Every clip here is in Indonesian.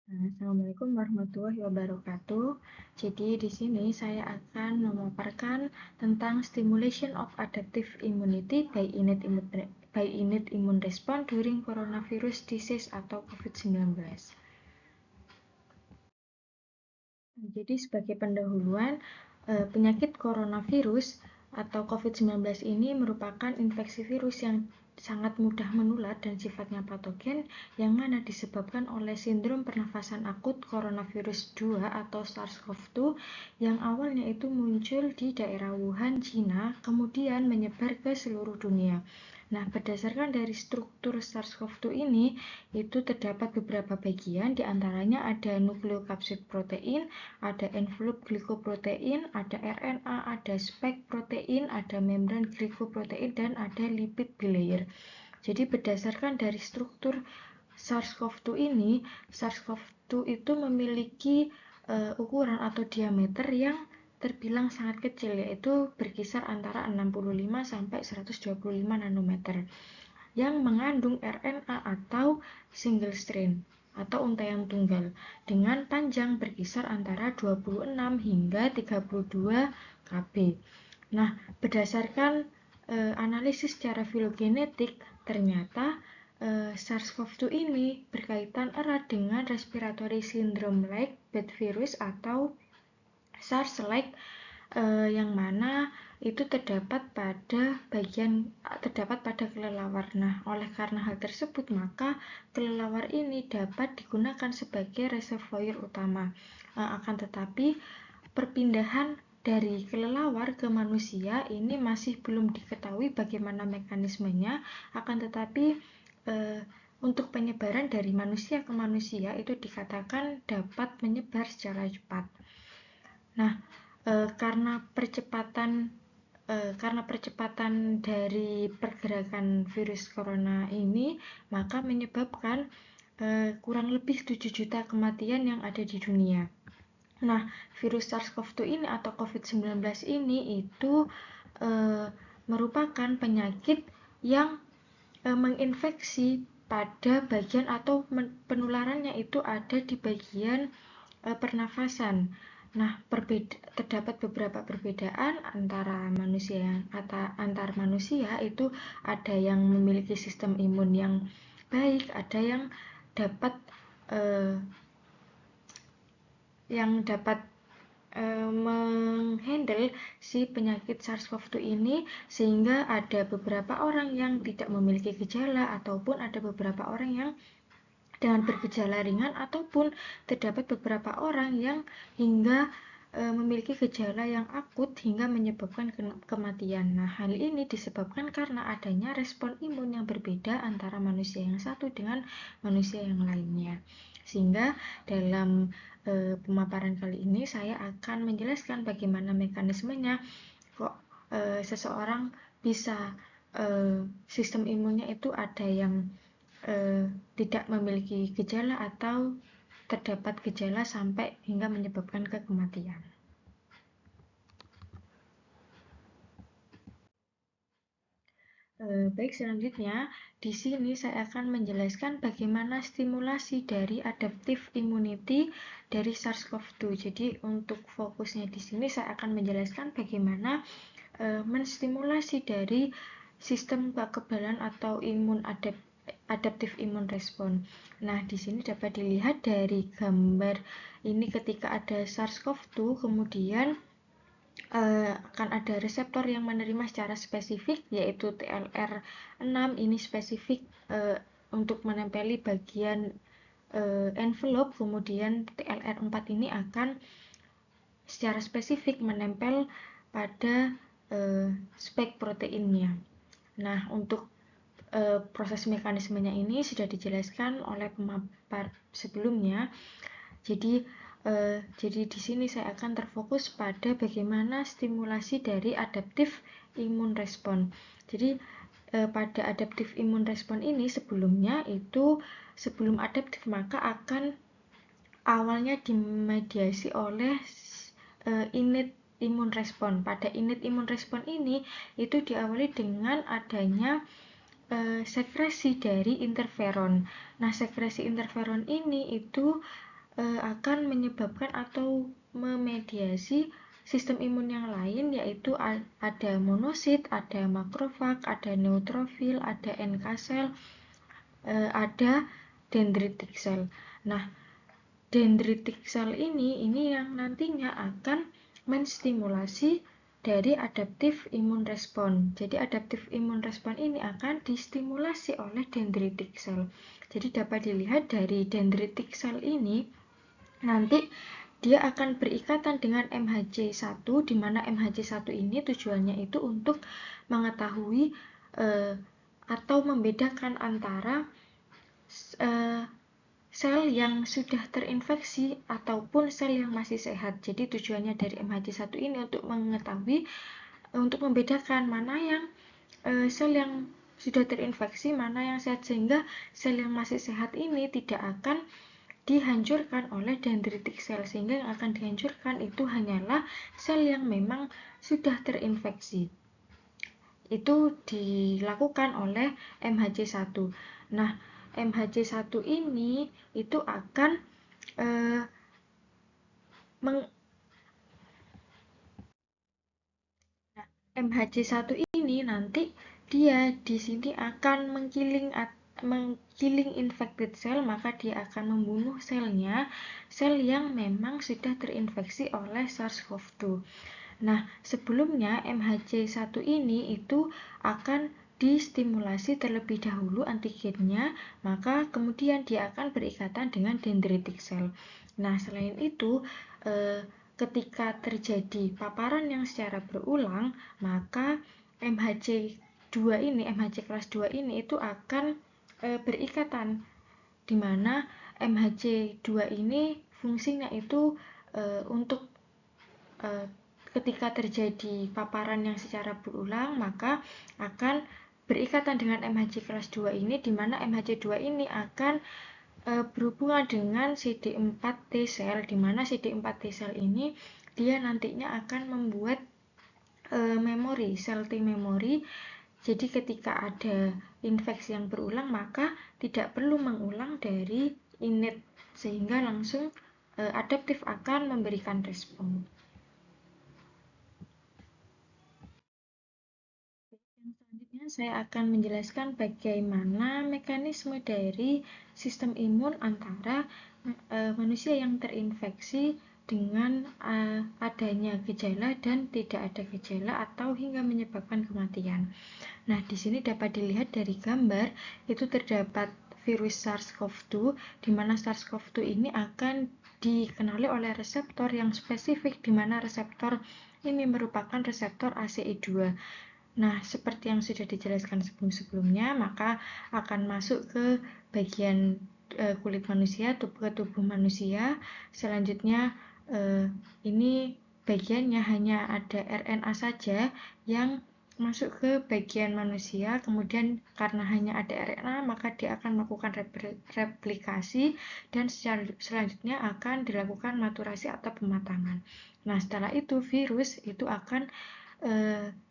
Assalamualaikum warahmatullahi wabarakatuh. Jadi di sini saya akan memaparkan tentang stimulation of adaptive immunity by innate immune response during coronavirus disease atau COVID-19. Jadi sebagai pendahuluan, penyakit coronavirus atau COVID-19 ini merupakan infeksi virus yang sangat mudah menular dan sifatnya patogen yang mana disebabkan oleh sindrom pernafasan akut coronavirus 2 atau SARS-CoV-2 yang awalnya itu muncul di daerah Wuhan, Cina, kemudian menyebar ke seluruh dunia. Nah, berdasarkan dari struktur SARS-CoV-2 ini, itu terdapat beberapa bagian, diantaranya ada nukleokapsid protein, ada envelope glikoprotein, ada RNA, ada spike protein, ada membran glikoprotein, dan ada lipid bilayer. Jadi berdasarkan dari struktur SARS-CoV-2 ini, SARS-CoV-2 itu memiliki ukuran atau diameter yang terbilang sangat kecil, yaitu berkisar antara 65 sampai 125 nanometer, yang mengandung RNA atau single strain atau untaian tunggal dengan panjang berkisar antara 26 hingga 32 kb. Nah, berdasarkan analisis secara filogenetik, ternyata SARS-CoV-2 ini berkaitan erat dengan respiratory syndrome-like bed virus atau SARS-like, yang mana itu terdapat pada kelelawar. Nah, oleh karena hal tersebut, maka kelelawar ini dapat digunakan sebagai reservoir utama. Akan tetapi, perpindahan dari kelelawar ke manusia ini masih belum diketahui bagaimana mekanismenya. Akan tetapi, untuk penyebaran dari manusia ke manusia itu dikatakan dapat menyebar secara cepat. Nah, karena percepatan dari pergerakan virus corona ini, maka menyebabkan kurang lebih 7 juta kematian yang ada di dunia. Nah, virus SARS-CoV-2 ini atau COVID-19 ini itu merupakan penyakit yang menginfeksi pada bagian atau penularannya itu ada di bagian pernafasan. Nah, terdapat beberapa perbedaan antara manusia itu ada yang memiliki sistem imun yang baik, ada yang dapat menghandle si penyakit SARS-CoV-2 ini, sehingga ada beberapa orang yang tidak memiliki gejala ataupun ada beberapa orang yang dengan bergejala ringan, ataupun terdapat beberapa orang yang hingga memiliki gejala yang akut hingga menyebabkan kematian. Nah, hal ini disebabkan karena adanya respon imun yang berbeda antara manusia yang satu dengan manusia yang lainnya. Sehingga dalam pemaparan kali ini saya akan menjelaskan bagaimana mekanismenya kok seseorang bisa sistem imunnya itu ada yang tidak memiliki gejala atau terdapat gejala sampai hingga menyebabkan kematian. Baik, selanjutnya di sini saya akan menjelaskan bagaimana stimulasi dari adaptive immunity dari SARS-CoV-2. Jadi untuk fokusnya di sini saya akan menjelaskan bagaimana menstimulasi dari sistem kekebalan atau adaptive immune response. Nah, di sini dapat dilihat dari gambar ini ketika ada SARS-CoV-2, kemudian akan ada reseptor yang menerima secara spesifik, yaitu TLR6. Ini spesifik untuk menempeli bagian envelope, kemudian TLR4 ini akan secara spesifik menempel pada spike proteinnya. Nah, untuk proses mekanismenya ini sudah dijelaskan oleh pemapar sebelumnya. Jadi di sini saya akan terfokus pada bagaimana stimulasi dari adaptive immune response. Jadi pada adaptive immune response ini sebelum adaptif maka akan awalnya dimediasi oleh innate immune response. Pada innate immune response ini itu diawali dengan adanya sekresi dari interferon. Nah, sekresi interferon ini itu akan menyebabkan atau memediasi sistem imun yang lain, yaitu ada monosit, ada makrofag, ada neutrofil, ada NK cell, ada dendritic cell. Nah, dendritic cell ini yang nantinya akan menstimulasi dari adaptive immune response. Jadi adaptive immune response ini akan distimulasi oleh dendritic cell. Jadi dapat dilihat dari dendritic cell ini nanti dia akan berikatan dengan MHC1, di mana MHC1 ini tujuannya itu untuk mengetahui atau membedakan antara sel yang sudah terinfeksi ataupun sel yang masih sehat. Jadi tujuannya dari MHC1 ini untuk mengetahui, untuk membedakan mana yang sel yang sudah terinfeksi, mana yang sehat, sehingga sel yang masih sehat ini tidak akan dihancurkan oleh dendritic cell, sehingga yang akan dihancurkan itu hanyalah sel yang memang sudah terinfeksi. Itu dilakukan oleh MHC1. Nah, MHC1 ini itu akan MHC1 ini nanti dia di sini akan mengkilling infected cell, maka dia akan membunuh selnya, sel yang memang sudah terinfeksi oleh SARS-CoV-2. Nah, sebelumnya MHC1 ini itu akan distimulasi terlebih dahulu antigennya, maka kemudian dia akan berikatan dengan dendritic cell. Nah, selain itu, ketika terjadi paparan yang secara berulang, maka MHC kelas 2 ini itu akan berikatan, di mana MHC2 ini fungsinya itu untuk ketika terjadi paparan yang secara berulang, maka akan berikatan dengan MHC kelas 2 ini, di mana MHC2 ini akan berhubungan dengan CD4 T cell, di mana CD4 T cell ini dia nantinya akan membuat memori, sel T memory. Jadi ketika ada infeksi yang berulang, maka tidak perlu mengulang dari innate, sehingga langsung adaptif akan memberikan respon. Selanjutnya saya akan menjelaskan bagaimana mekanisme dari sistem imun antara manusia yang terinfeksi dengan adanya gejala dan tidak ada gejala atau hingga menyebabkan kematian. Nah, di sini dapat dilihat dari gambar itu terdapat virus SARS-CoV-2, di mana SARS-CoV-2 ini akan dikenali oleh reseptor yang spesifik, di mana reseptor ini merupakan reseptor ACE2. Nah, seperti yang sudah dijelaskan sebelum-sebelumnya, maka akan masuk ke bagian kulit manusia, ke tubuh manusia. Selanjutnya, ini bagiannya hanya ada RNA saja yang masuk ke bagian manusia. Kemudian karena hanya ada RNA, maka dia akan melakukan replikasi dan selanjutnya akan dilakukan maturasi atau pematangan. Nah, setelah itu virus itu akan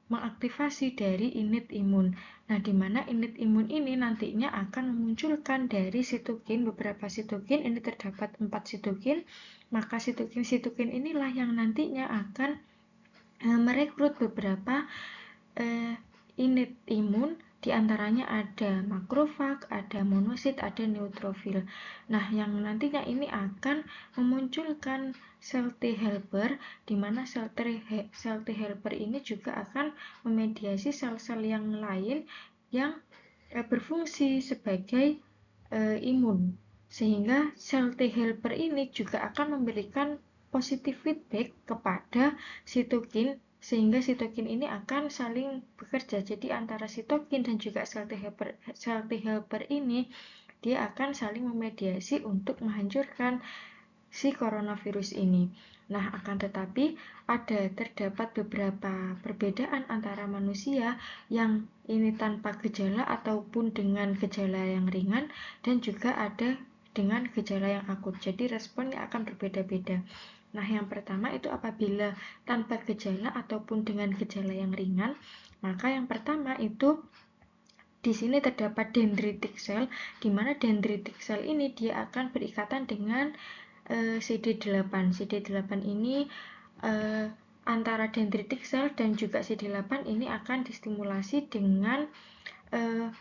mengaktifasi dari innate imun. Nah, di mana innate imun ini nantinya akan memunculkan dari sitokin, beberapa sitokin, ini terdapat 4 sitokin, maka sitokin inilah yang nantinya akan merekrut beberapa innate imun, diantaranya ada makrofag, ada monosit, ada neutrofil. Nah, yang nantinya ini akan memunculkan sel T helper, di mana sel T helper ini juga akan memediasi sel-sel yang lain yang berfungsi sebagai imun, sehingga sel T helper ini juga akan memberikan positif feedback kepada sitokin, sehingga sitokin ini akan saling bekerja. Jadi antara sitokin dan juga sel T helper ini dia akan saling memediasi untuk menghancurkan si coronavirus ini. Nah, akan tetapi terdapat beberapa perbedaan antara manusia yang ini tanpa gejala ataupun dengan gejala yang ringan, dan juga ada dengan gejala yang akut. Jadi responnya akan berbeda-beda. Nah, yang pertama itu apabila tanpa gejala ataupun dengan gejala yang ringan, maka yang pertama itu di sini terdapat dendritic cell, di mana dendritic cell ini dia akan berikatan dengan CD8. CD8 ini antara dendritic cell dan juga CD8 ini akan distimulasi dengan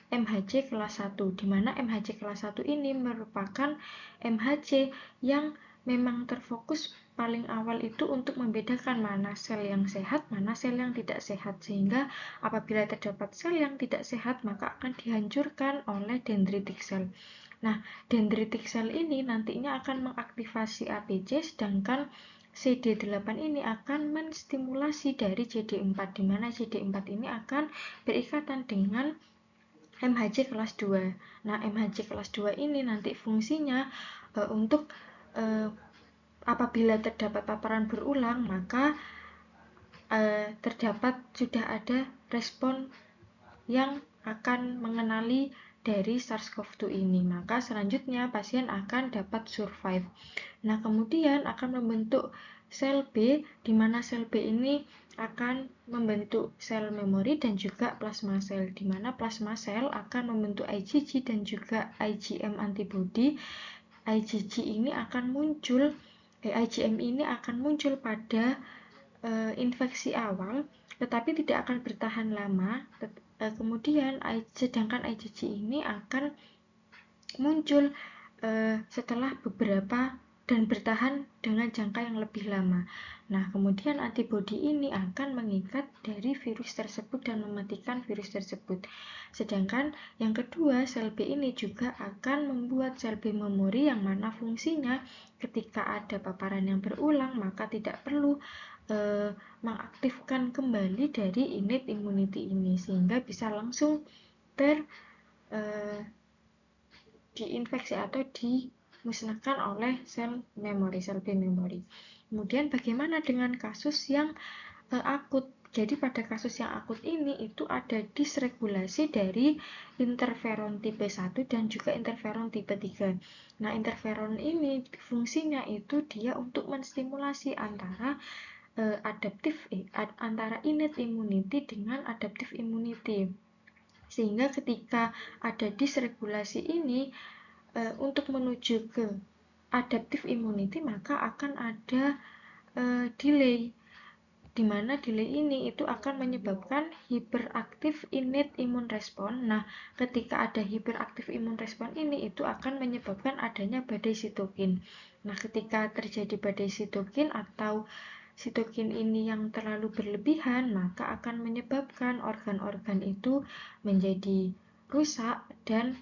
MHC kelas 1, di mana MHC kelas 1 ini merupakan MHC yang memang terfokus paling awal itu untuk membedakan mana sel yang sehat, mana sel yang tidak sehat, sehingga apabila terdapat sel yang tidak sehat maka akan dihancurkan oleh dendritic cell. Nah, dendritic cell ini nantinya akan mengaktifasi APC, sedangkan CD8 ini akan menstimulasi dari CD4, di mana CD4 ini akan berikatan dengan MHC kelas 2. Nah, MHC kelas 2 ini nanti fungsinya untuk apabila terdapat paparan berulang, maka terdapat sudah ada respon yang akan mengenali dari SARS-CoV-2 ini, maka selanjutnya pasien akan dapat survive. Nah, kemudian akan membentuk sel B, di mana sel B ini akan membentuk sel memori dan juga plasma sel, di mana plasma sel akan membentuk IgG dan juga IgM antibody. IgG ini akan muncul, IgM ini akan muncul pada infeksi awal, tetapi tidak akan bertahan lama. Kemudian sedangkan IgG ini akan muncul setelah beberapa dan bertahan dengan jangka yang lebih lama. Nah, kemudian antibodi ini akan mengikat dari virus tersebut dan mematikan virus tersebut. Sedangkan yang kedua, sel B ini juga akan membuat sel B memori, yang mana fungsinya ketika ada paparan yang berulang maka tidak perlu mengaktifkan kembali dari innate immunity ini, sehingga bisa langsung diinfeksi atau dimusnahkan oleh sel memori, sel B memori. Kemudian bagaimana dengan kasus yang akut? Jadi pada kasus yang akut ini itu ada disregulasi dari interferon tipe 1 dan juga interferon tipe 3. Nah, interferon ini fungsinya itu dia untuk menstimulasi antara antara innate immunity dengan adaptive immunity, sehingga ketika ada disregulasi ini untuk menuju ke adaptive immunity maka akan ada delay, di mana delay ini itu akan menyebabkan hyperactive innate immune response. Nah, ketika ada hyperactive immune response ini itu akan menyebabkan adanya badai sitokin. Nah, ketika terjadi badai sitokin atau sitokin ini yang terlalu berlebihan, maka akan menyebabkan organ-organ itu menjadi rusak dan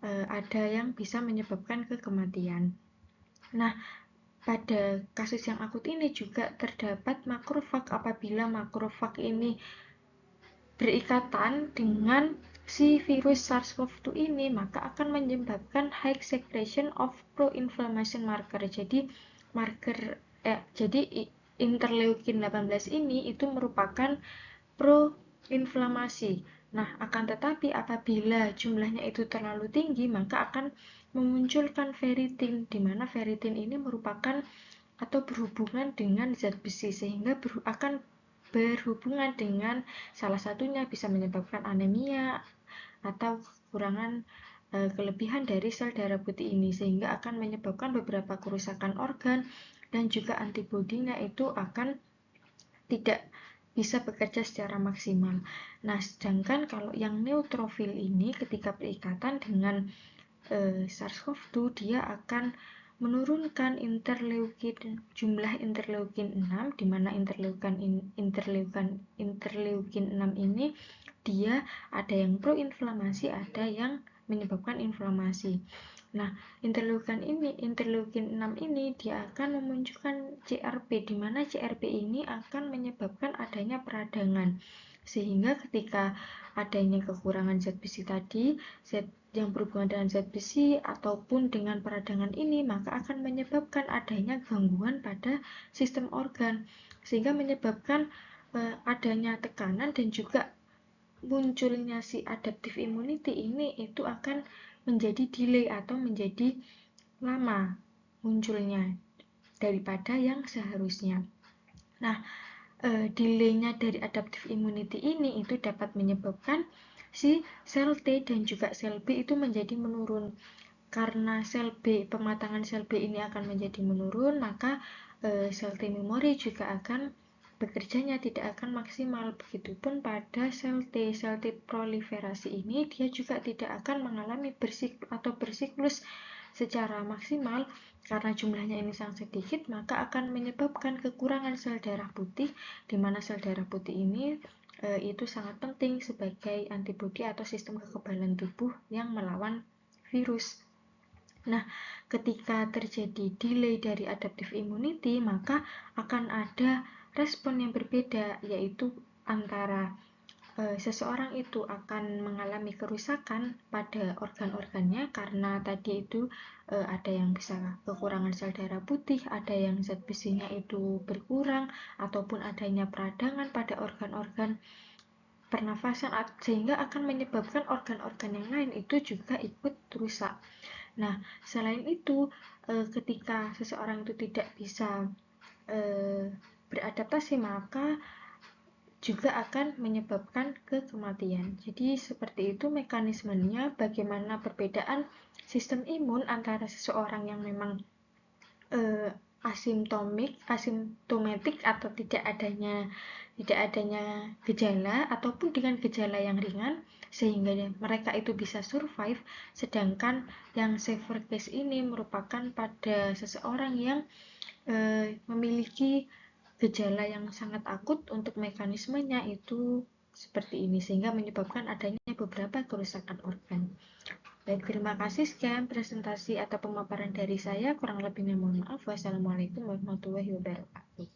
ada yang bisa menyebabkan kematian. Nah, pada kasus yang akut ini juga terdapat makrofag. Apabila makrofag ini berikatan dengan si virus SARS-CoV-2 ini, maka akan menyebabkan high secretion of pro-inflammation marker. Jadi interleukin 18 ini itu merupakan pro-inflamasi. Nah, akan tetapi apabila jumlahnya itu terlalu tinggi, maka akan memunculkan ferritin, di mana ferritin ini merupakan atau berhubungan dengan zat besi, sehingga akan berhubungan dengan salah satunya bisa menyebabkan anemia atau kekurangan kelebihan dari sel darah putih ini, sehingga akan menyebabkan beberapa kerusakan organ dan juga antibodinya itu akan tidak bisa bekerja secara maksimal. Nah, sedangkan kalau yang neutrofil ini ketika berikatan dengan SARS-CoV-2 dia akan menurunkan jumlah interleukin 6, di mana interleukin 6 ini dia ada yang proinflamasi, ada yang menyebabkan inflamasi. Nah, interleukin 6 ini dia akan memunculkan CRP, di mana CRP ini akan menyebabkan adanya peradangan, sehingga ketika adanya kekurangan zat besi tadi, zat yang berhubungan dengan zat besi ataupun dengan peradangan ini, maka akan menyebabkan adanya gangguan pada sistem organ, sehingga menyebabkan adanya tekanan dan juga munculnya si adaptive immunity ini itu akan menjadi delay atau menjadi lama munculnya daripada yang seharusnya. Nah, delaynya dari adaptive immunity ini itu dapat menyebabkan si sel T dan juga sel B itu menjadi menurun. karena pematangan sel B ini akan menjadi menurun, maka sel T memori juga akan bekerjanya tidak akan maksimal. Begitupun pada sel T proliferasi ini dia juga tidak akan mengalami bersiklus secara maksimal karena jumlahnya ini sangat sedikit, maka akan menyebabkan kekurangan sel darah putih, di mana sel darah putih ini itu sangat penting sebagai antibodi atau sistem kekebalan tubuh yang melawan virus. Nah, ketika terjadi delay dari adaptive immunity, maka akan ada respon yang berbeda, yaitu antara seseorang itu akan mengalami kerusakan pada organ-organnya karena tadi itu ada yang bisa kekurangan sel darah putih, ada yang zat besinya itu berkurang, ataupun adanya peradangan pada organ-organ pernafasan, sehingga akan menyebabkan organ-organ yang lain itu juga ikut rusak. Nah, selain itu, ketika seseorang itu tidak bisa beradaptasi, maka juga akan menyebabkan kematian. Jadi seperti itu mekanismenya, bagaimana perbedaan sistem imun antara seseorang yang memang asimptomatik atau tidak adanya gejala, ataupun dengan gejala yang ringan sehingga mereka itu bisa survive, sedangkan yang severe case ini merupakan pada seseorang yang memiliki gejala yang sangat akut. Untuk mekanismenya itu seperti ini sehingga menyebabkan adanya beberapa kerusakan organ. Baik, terima kasih. Sekian presentasi atau pemaparan dari saya. Kurang lebihnya mohon maaf. Wassalamualaikum warahmatullahi wabarakatuh.